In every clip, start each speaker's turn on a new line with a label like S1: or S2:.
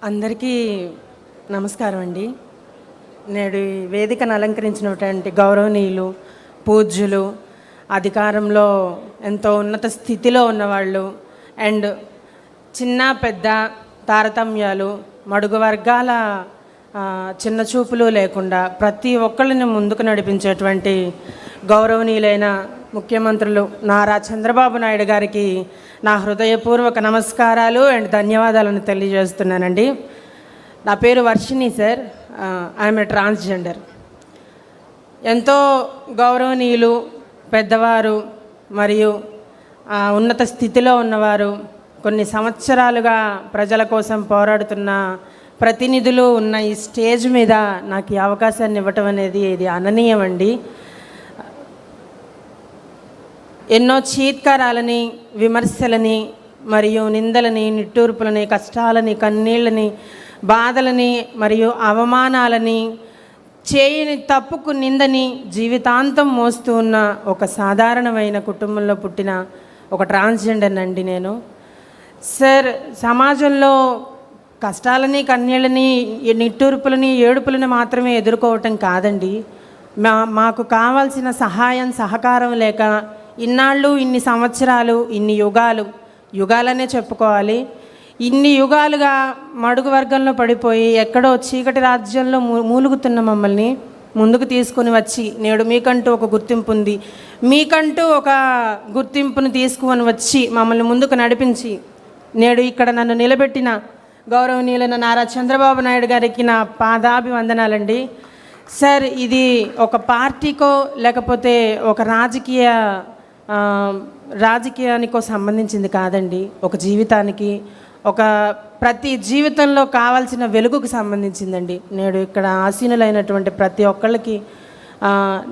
S1: అందరికీ నమస్కారం అండి. నేడు ఈ వేదికను అలంకరించినటువంటి గౌరవనీయులు, పూజ్యులు, అధికారంలో ఎంతో ఉన్నత స్థితిలో ఉన్నవాళ్ళు అండ్ చిన్న పెద్ద తారతమ్యాలు, మడుగు వర్గాల చిన్న చూపులు లేకుండా ప్రతి ఒక్కళ్ళని ముందుకు నడిపించేటువంటి గౌరవనీయులైన ముఖ్యమంత్రులు నారా చంద్రబాబు నాయుడు గారికి నా హృదయపూర్వక నమస్కారాలు అండ్ ధన్యవాదాలను తెలియజేస్తున్నానండి. నా పేరు Varshini sir. I'm a transgender. ఎంతో గౌరవనీయులు, పెద్దవారు మరియు ఉన్నత స్థితిలో ఉన్నవారు, కొన్ని సంవత్సరాలుగా ప్రజల కోసం పోరాడుతున్న ప్రతినిధులు ఉన్న ఈ స్టేజ్ మీద నాకు ఈ అవకాశాన్ని ఇవ్వటం అనేది ఇది అననీయమండి. ఎన్నో చీత్కారాలని, విమర్శలని మరియు నిందలని, నిట్టూర్పులని, కష్టాలని, కన్నీళ్ళని, బాధలని మరియు అవమానాలని, చేయని తప్పుకు నిందని జీవితాంతం మోస్తూ ఉన్న ఒక సాధారణమైన కుటుంబంలో పుట్టిన ఒక ట్రాన్స్జెండర్ అండి నేను. సార్, సమాజంలో కష్టాలని, కన్నీళ్ళని, నిట్టూర్పులని, ఏడుపులని మాత్రమే ఎదుర్కోవటం కాదండి. మాకు కావాల్సిన సహాయం, సహకారం లేక ఇన్నాళ్ళు, ఇన్ని సంవత్సరాలు, ఇన్ని యుగాలనే చెప్పుకోవాలి, ఇన్ని యుగాలుగా మడుగు వర్గంలో పడిపోయి ఎక్కడో చీకటి రాజ్యంలో మూలుగుతున్న మమ్మల్ని ముందుకు తీసుకుని వచ్చి నేడు మీకంటూ ఒక గుర్తింపు ఉంది, మీకంటూ ఒక గుర్తింపును తీసుకుని వచ్చి మమ్మల్ని ముందుకు నడిపించి నేడు ఇక్కడ నన్ను నిలబెట్టిన గౌరవనీయులైన నారా చంద్రబాబు నాయుడు గారికి నా పాదాభివందనాలండి. సార్, ఇది ఒక పార్టీకో లేకపోతే ఒక రాజకీయానికో సంబంధించింది కాదండి. ఒక జీవితానికి, ఒక ప్రతి జీవితంలో కావాల్సిన వెలుగుకు సంబంధించిందండి. నేడు ఇక్కడ ఆసీనులైనటువంటి ప్రతి ఒక్కళ్ళకి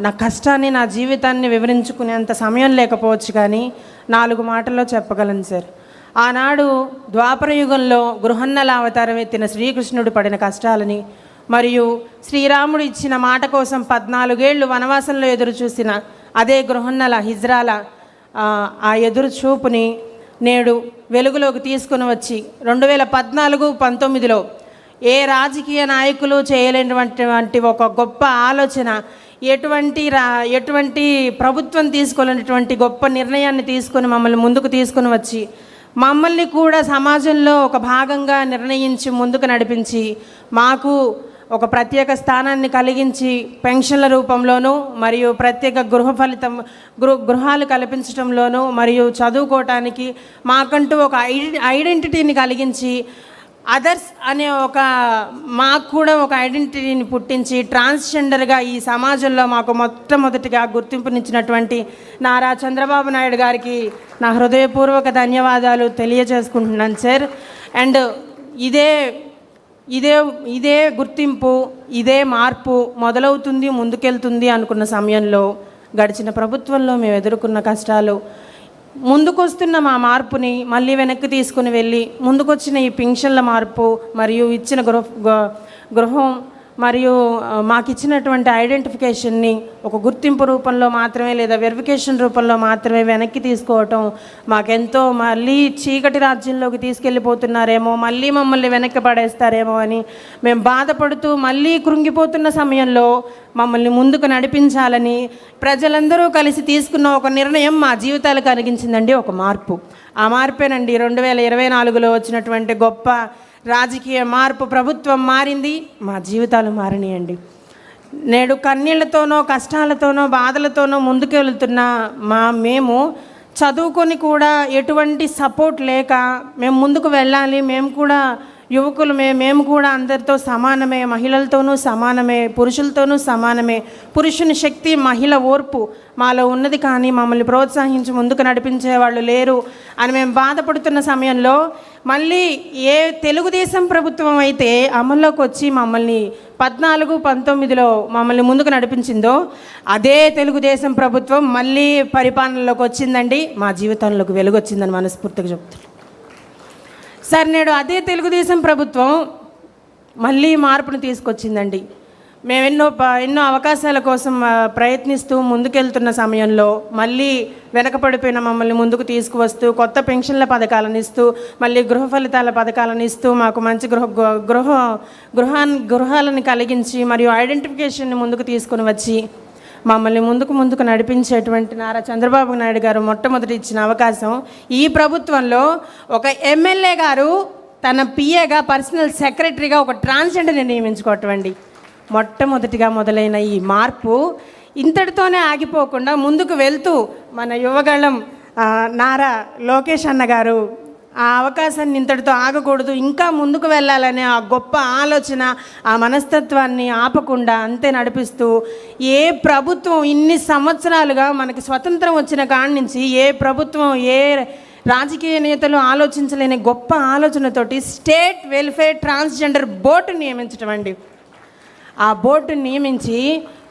S1: నా కష్టాన్ని, నా జీవితాన్ని వివరించుకునేంత సమయం లేకపోవచ్చు, కానీ 4 మాటల్లో చెప్పగలను సార్. ఆనాడు ద్వాపరయుగంలో గృహన్నల అవతారం ఎత్తిన శ్రీకృష్ణుడు పడిన కష్టాలని మరియు శ్రీరాముడు ఇచ్చిన మాట కోసం 14 ఏళ్ళు వనవాసంలో ఎదురు చూసిన అదే గృహన్నల హిజ్రాల ఆ ఎదురు చూపుని నేడు వెలుగులోకి తీసుకుని వచ్చి 2014-19లో ఏ రాజకీయ నాయకులు చేయలేనటువంటి ఒక గొప్ప ఆలోచన, ఎటువంటి ప్రభుత్వం తీసుకోలేనటువంటి గొప్ప నిర్ణయాన్ని తీసుకొని మమ్మల్ని ముందుకు తీసుకుని వచ్చి మమ్మల్ని కూడా సమాజంలో ఒక భాగంగా నిర్ణయించి ముందుకు నడిపించి మాకు ఒక ప్రత్యేక స్థానాన్ని కలిగించి పెన్షన్ల రూపంలోనూ మరియు ప్రత్యేక గృహాలు కల్పించడంలోనూ మరియు చదువుకోవటానికి మాకంటూ ఒక ఐడెంటిటీని కలిగించి అదర్స్ అనే మాకు కూడా ఒక ఐడెంటిటీని పుట్టించి ట్రాన్స్జెండర్గా ఈ సమాజంలో మాకు మొట్టమొదటిగా గుర్తింపునిచ్చినటువంటి నారా చంద్రబాబు నాయుడు గారికి నా హృదయపూర్వక ధన్యవాదాలు తెలియజేసుకుంటున్నాను సార్. అండ్ ఇదే గుర్తింపు, ఇదే మార్పు మొదలవుతుంది, ముందుకెళ్తుంది అనుకున్న సమయంలో గడిచిన ప్రభుత్వంలో మేము ఎదుర్కొన్న కష్టాలు, ముందుకొస్తున్న మా మార్పుని మళ్ళీ వెనక్కి తీసుకుని వెళ్ళి ముందుకొచ్చిన ఈ పెన్షన్ల మార్పు మరియు ఇచ్చిన గృహం మరియు మాకు ఇచ్చినటువంటి ఐడెంటిఫికేషన్ని ఒక గుర్తింపు రూపంలో మాత్రమే లేదా వెరిఫికేషన్ రూపంలో మాత్రమే వెనక్కి తీసుకోవటం మాకెంతో మళ్ళీ చీకటి రాజ్యంలోకి తీసుకెళ్ళిపోతున్నారేమో, మళ్ళీ మమ్మల్ని వెనక్కి పడేస్తారేమో అని మేము బాధపడుతూ మళ్ళీ కృంగిపోతున్న సమయంలో మమ్మల్ని ముందుకు నడిపించాలని ప్రజలందరూ కలిసి తీసుకున్న ఒక నిర్ణయం మా జీవితాలు కలిగించిందండి ఒక మార్పు. ఆ మార్పేనండి 2024లో వచ్చినటువంటి గొప్ప రాజకీయ మార్పు. ప్రభుత్వం మారింది, మా జీవితాలు మారినాయండి. నేడు కన్నీళ్లతోనో, కష్టాలతోనో, బాధలతోనో ముందుకు వెళుతున్న మేము చదువుకొని కూడా ఎటువంటి సపోర్ట్ లేక మేము ముందుకు వెళ్ళాలి, మేము కూడా యువకులు, మేము కూడా అందరితో సమానమే, మహిళలతోనూ సమానమే, పురుషులతోనూ సమానమే, పురుషుని శక్తి, మహిళ ఓర్పు మాలో ఉన్నది, కానీ మమ్మల్ని ప్రోత్సహించి ముందుకు నడిపించే వాళ్ళు లేరు అని మేము బాధపడుతున్న సమయంలో మళ్ళీ ఏ తెలుగుదేశం ప్రభుత్వం అయితే అమల్లోకి వచ్చి మమ్మల్ని 14-19లో మమ్మల్ని ముందుకు నడిపించిందో అదే తెలుగుదేశం ప్రభుత్వం మళ్ళీ పరిపాలనలోకి వచ్చిందండి. మా జీవితంలోకి వెలుగు వచ్చిందని మనస్ఫూర్తిగా చెప్తున్నాను సార్. నేడు అదే తెలుగుదేశం ప్రభుత్వం మళ్ళీ మార్పును తీసుకొచ్చిందండి. మేము ఎన్నో అవకాశాల కోసం ప్రయత్నిస్తూ ముందుకెళ్తున్న సమయంలో మళ్ళీ వెనకపడిపోయిన మమ్మల్ని ముందుకు తీసుకువస్తూ కొత్త పెన్షన్ల పథకాలను ఇస్తూ మళ్ళీ గృహ ఫలితాల పథకాలను ఇస్తూ మాకు మంచి గృహాలను కలిగించి మరియు ఐడెంటిఫికేషన్ని ముందుకు తీసుకుని వచ్చి మమ్మల్ని ముందుకు నడిపించేటువంటి నారా చంద్రబాబు నాయుడు గారు మొట్టమొదటి ఇచ్చిన అవకాశం. ఈ ప్రభుత్వంలో ఒక ఎమ్మెల్యే గారు తన పిఏగా పర్సనల్ సెక్రటరీగా ఒక ట్రాన్స్జెండర్ని నియమించుకోవటం అండి. మొట్టమొదటిగా మొదలైన ఈ మార్పు ఇంతటితోనే ఆగిపోకుండా ముందుకు వెళ్తూ మన యువగళం నారా లోకేష్ అన్న గారు ఆ అవకాశాన్ని ఇంతటితో ఆగకూడదు, ఇంకా ముందుకు వెళ్ళాలనే ఆ గొప్ప ఆలోచన, ఆ మనస్తత్వాన్ని ఆపకుండా అంతే నడిపిస్తూ ఏ ప్రభుత్వం ఇన్ని సంవత్సరాలుగా మనకి స్వతంత్రం వచ్చిన కాడి నుంచి ఏ ప్రభుత్వం ఏ రాజకీయ నేతలు ఆలోచించలేని గొప్ప ఆలోచనతోటి స్టేట్ వెల్ఫేర్ ట్రాన్స్జెండర్ బోర్డు నియమించటం అండి. ఆ బోర్డుని నియమించి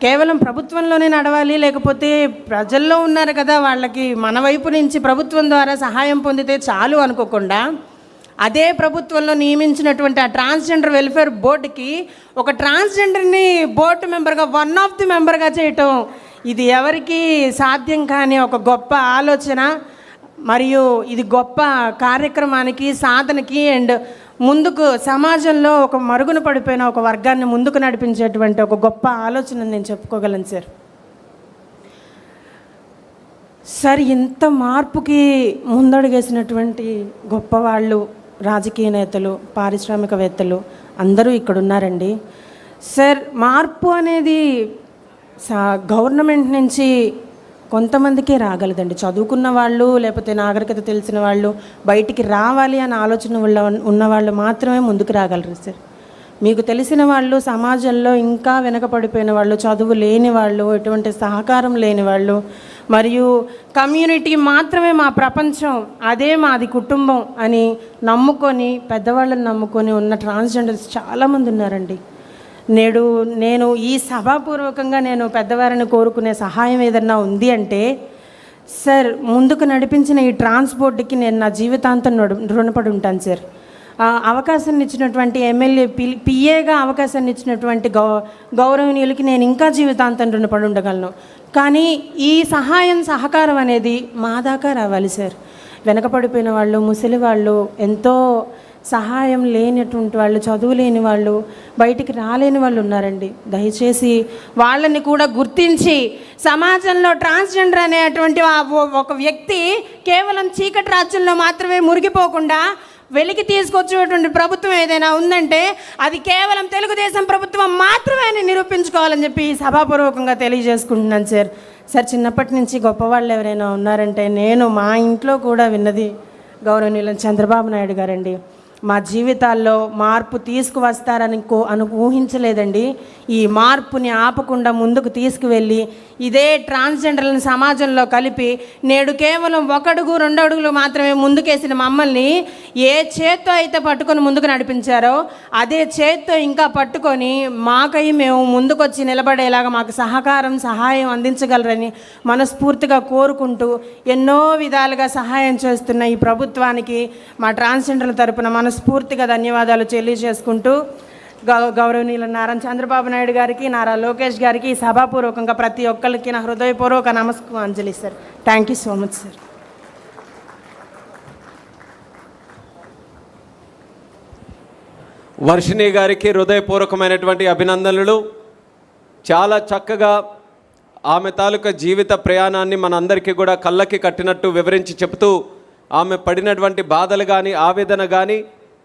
S1: కేవలం ప్రభుత్వంలోనే నడవాలి, లేకపోతే ప్రజల్లో ఉన్నారు కదా వాళ్ళకి మన వైపు నుంచి ప్రభుత్వం ద్వారా సహాయం పొందితే చాలు అనుకోకుండా అదే ప్రభుత్వంలో నియమించినటువంటి ఆ ట్రాన్స్జెండర్ వెల్ఫేర్ బోర్డుకి ఒక ట్రాన్స్జెండర్ని బోర్డు మెంబర్గా వన్ ఆఫ్ ది మెంబర్గా చేయటం ఇది ఎవరికి సాధ్యం కాని ఒక గొప్ప ఆలోచన. మరియు ఇది గొప్ప కార్యక్రమానికి సాధనకి అండ్ ముందుకు సమాజంలో ఒక మరుగున పడిపోయిన ఒక వర్గాన్ని ముందుకు నడిపించేటువంటి ఒక గొప్ప ఆలోచన నేను చెప్పుకోగలను సార్. ఇంత మార్పుకి ముందడుగేసినటువంటి గొప్పవాళ్ళు, రాజకీయ నేతలు, పారిశ్రామికవేత్తలు అందరూ ఇక్కడ ఉన్నారండి సార్. మార్పు అనేది గవర్నమెంట్ నుంచి కొంతమందికే రాగలదండి. చదువుకున్న వాళ్ళు లేకపోతే నాగరికత తెలిసిన వాళ్ళు బయటికి రావాలి అనే ఆలోచన ఉన్నవాళ్ళు మాత్రమే ముందుకు రాగలరు సార్. మీకు తెలిసిన వాళ్ళు సమాజంలో ఇంకా వెనకపడిపోయిన వాళ్ళు, చదువు లేని వాళ్ళు, ఎటువంటి సహకారం లేని వాళ్ళు మరియు కమ్యూనిటీ మాత్రమే మా ప్రపంచం, అదే మాది కుటుంబం అని నమ్ముకొని పెద్దవాళ్ళని నమ్ముకొని ఉన్న ట్రాన్స్జెండర్స్ చాలామంది ఉన్నారండి. నేను ఈ సభాపూర్వకంగా నేను పెద్దవారిని కోరుకునే సహాయం ఏదన్నా ఉంది అంటే సార్, ముందుకు నడిపించిన ఈ ట్రాన్స్పోర్ట్కి నేను నా జీవితాంతం రుణపడి ఉంటాను సార్. అవకాశాన్ని ఇచ్చినటువంటి ఎమ్మెల్యే పిఏగా అవకాశాన్ని ఇచ్చినటువంటి గౌరవనీయులకి నేను ఇంకా జీవితాంతం రుణపడి ఉండగలను. కానీ ఈ సహకారం అనేది మా దాకా రావాలి సార్. వెనకపడిపోయిన వాళ్ళు, ముసలి వాళ్ళు, ఎంతో సహాయం లేనటువంటి వాళ్ళు, చదువు లేని వాళ్ళు, బయటికి రాలేని వాళ్ళు ఉన్నారండి. దయచేసి వాళ్ళని కూడా గుర్తించి సమాజంలో ట్రాన్స్జెండర్ అనేటువంటి ఒక వ్యక్తి కేవలం చీకటి రాజ్యంలో మాత్రమే మురిగిపోకుండా వెలికి తీసుకొచ్చేటువంటి ప్రభుత్వం ఏదైనా ఉందంటే అది కేవలం తెలుగుదేశం ప్రభుత్వం మాత్రమే అని నిరూపించుకోవాలని చెప్పి సభాపూర్వకంగా తెలియజేసుకుంటున్నాను సార్. చిన్నప్పటి నుంచి గొప్పవాళ్ళు ఎవరైనా ఉన్నారంటే నేను మా ఇంట్లో కూడా విన్నది గౌరవనీయులు చంద్రబాబు నాయుడు గారండి. మా జీవితాల్లో మార్పు తీసుకువస్తారని ఊహించలేదండి. ఈ మార్పుని ఆపకుండా ముందుకు తీసుకువెళ్ళి ఇదే ట్రాన్స్జెండర్లను సమాజంలో కలిపి నేడు కేవలం 1 అడుగు 2 అడుగులు మాత్రమే ముందుకేసిన మమ్మల్ని ఏ చేత్తో అయితే పట్టుకొని ముందుకు నడిపించారో అదే చేత్తో ఇంకా పట్టుకొని మాకై మేము ముందుకొచ్చి నిలబడేలాగా మాకు సహాయం అందించగలరని మనస్ఫూర్తిగా కోరుకుంటూ ఎన్నో విధాలుగా సహాయం చేస్తున్న ఈ ప్రభుత్వానికి మా ట్రాన్స్జెండర్ల తరపున మనస్ఫూర్తిగా ధన్యవాదాలు తెలియజేసుకుంటూ గౌరవనీయులు నారా చంద్రబాబు నాయుడు గారికి, నారా లోకేష్ గారికి సభాపూర్వకంగా ప్రతి ఒక్కరికి నా హృదయపూర్వక నమస్కారాంజలి sir. Thank you so much sir.
S2: Varshini గారికి హృదయపూర్వకమైనటువంటి అభినందనలు. చాలా చక్కగా ఆమె తాలూకా జీవిత ప్రయాణాన్ని మనందరికీ కూడా కళ్ళకి కట్టినట్టు వివరించి చెబుతూ ఆమె పడినటువంటి బాధలు కానీ ఆవేదన కానీ,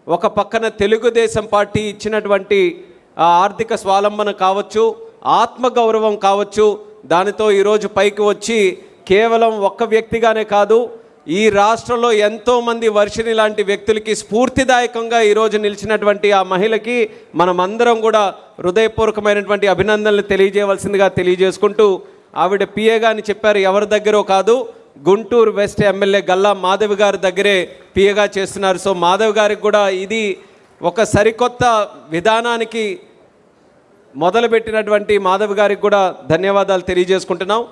S2: ఒక పక్కన తెలుగుదేశం పార్టీ ఇచ్చినటువంటి ఆర్థిక స్వాలంబన కావచ్చు, ఆత్మగౌరవం కావచ్చు, దానితో ఈరోజు పైకి వచ్చి కేవలం ఒక్క వ్యక్తిగానే కాదు ఈ రాష్ట్రంలో ఎంతోమంది వర్షిణి లాంటి వ్యక్తులకి స్ఫూర్తిదాయకంగా ఈరోజు నిలిచినటువంటి ఆ మహిళకి మనమందరం కూడా హృదయపూర్వకమైనటువంటి అభినందనలు తెలియజేయవలసిందిగా తెలియజేసుకుంటూ, ఆవిడ పిఏగా అని చెప్పారు, ఎవరి దగ్గరో కాదు, గుంటూరు వెస్ట్ ఎమ్మెల్యే గల్లా మాధవి గారి దగ్గరే పిఏగా చేస్తున్నారు. సో మాధవ్ గారికి కూడా ఇది ఒక సరికొత్త విధానానికి మొదలుపెట్టినటువంటి మాధవ్ గారికి కూడా ధన్యవాదాలు తెలియజేసుకుంటున్నాం.